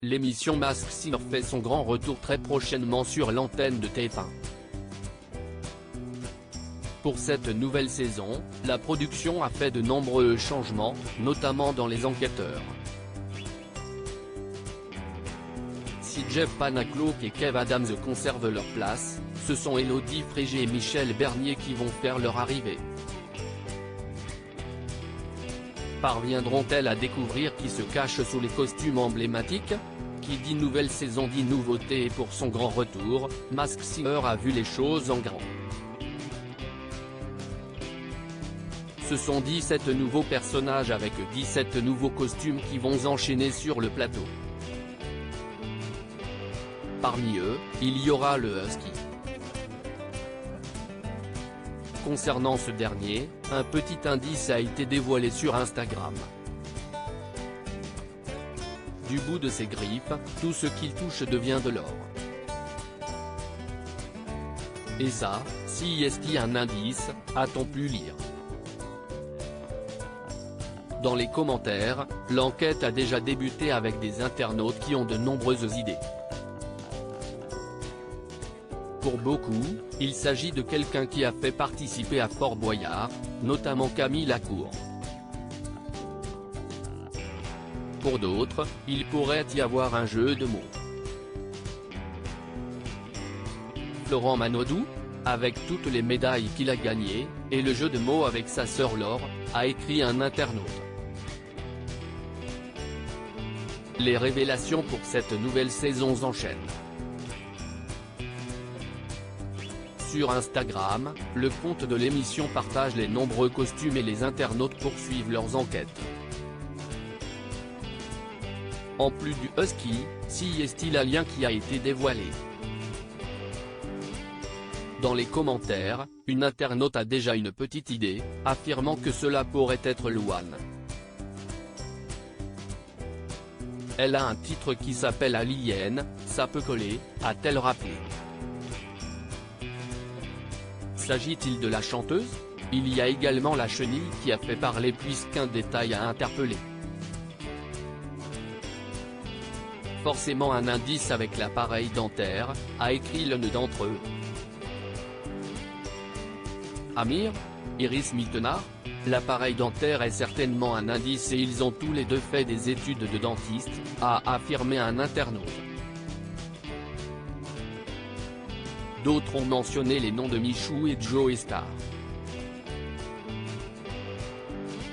L'émission Masked Singer fait son grand retour très prochainement sur l'antenne de TF1. Pour cette nouvelle saison, la production a fait de nombreux changements, notamment dans les enquêteurs. Si Jeff Panacloak et Kev Adams conservent leur place, ce sont Élodie Frégé et Michel Bernier qui vont faire leur arrivée. Parviendront-elles à découvrir qui se cache sous les costumes emblématiques? Qui dit nouvelle saison dit nouveauté, et pour son grand retour, Masked Singer a vu les choses en grand. Ce sont 17 nouveaux personnages avec 17 nouveaux costumes qui vont s'enchaîner sur le plateau. Parmi eux, il y aura le Husky. Concernant ce dernier, un petit indice a été dévoilé sur Instagram. Du bout de ses griffes, tout ce qu'il touche devient de l'or. Et ça, si est-il un indice, a-t-on pu lire? Dans les commentaires, l'enquête a déjà débuté avec des internautes qui ont de nombreuses idées. Pour beaucoup, il s'agit de quelqu'un qui a fait participer à Fort Boyard, notamment Camille Lacour. Pour d'autres, il pourrait y avoir un jeu de mots. Florent Manodou, avec toutes les médailles qu'il a gagnées, et le jeu de mots avec sa sœur Laure, a écrit un internaute. Les révélations pour cette nouvelle saison s'enchaînent. Sur Instagram, le compte de l'émission partage les nombreux costumes et les internautes poursuivent leurs enquêtes. En plus du Husky, si est-il un lien qui a été dévoilé? Dans les commentaires, une internaute a déjà une petite idée, affirmant que cela pourrait être Louane. Elle a un titre qui s'appelle Alien, ça peut coller, a-t-elle rappelé. S'agit-il de la chanteuse? Il y a également la chenille qui a fait parler puisqu'un détail a interpellé. Forcément un indice avec l'appareil dentaire, a écrit l'un d'entre eux. Amir? Iris Mittenard? L'appareil dentaire est certainement un indice et ils ont tous les deux fait des études de dentiste, a affirmé un internaute. D'autres ont mentionné les noms de Michou et Joe Star.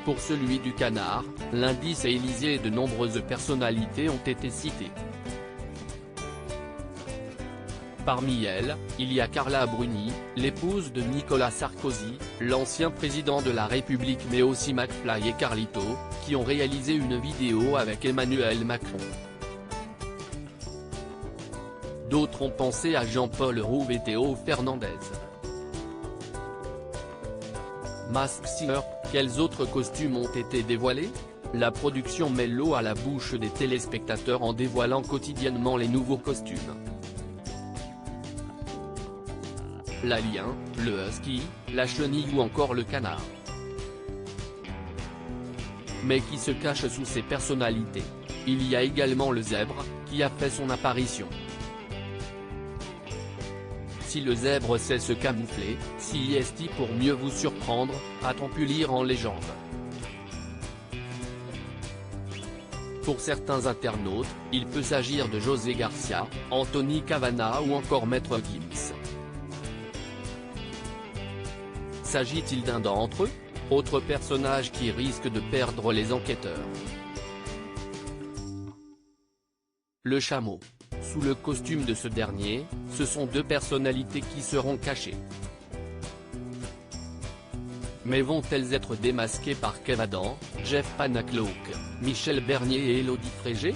Pour celui du canard, l'indice est Élysée et de nombreuses personnalités ont été citées. Parmi elles, il y a Carla Bruni, l'épouse de Nicolas Sarkozy, l'ancien président de la République, mais aussi McFly et Carlito, qui ont réalisé une vidéo avec Emmanuel Macron. D'autres ont pensé à Jean-Paul Rouve et Théo Fernandez. Masked Singer, quels autres costumes ont été dévoilés? La production met l'eau à la bouche des téléspectateurs en dévoilant quotidiennement les nouveaux costumes. L'alien, le husky, la chenille ou encore le canard. Mais qui se cache sous ces personnalités? Il y a également le zèbre, qui a fait son apparition. Si le zèbre sait se camoufler, si est-il pour mieux vous surprendre, a-t-on pu lire en légende. Pour certains internautes, il peut s'agir de José Garcia, Anthony Cavana ou encore Maître Gims. S'agit-il d'un d'entre eux? Autre personnage qui risque de perdre les enquêteurs. Le chameau. Sous le costume de ce dernier, ce sont deux personnalités qui seront cachées. Mais vont-elles être démasquées par Kev Adams, Jeff Panacloak, Michel Bernier et Élodie Frégé?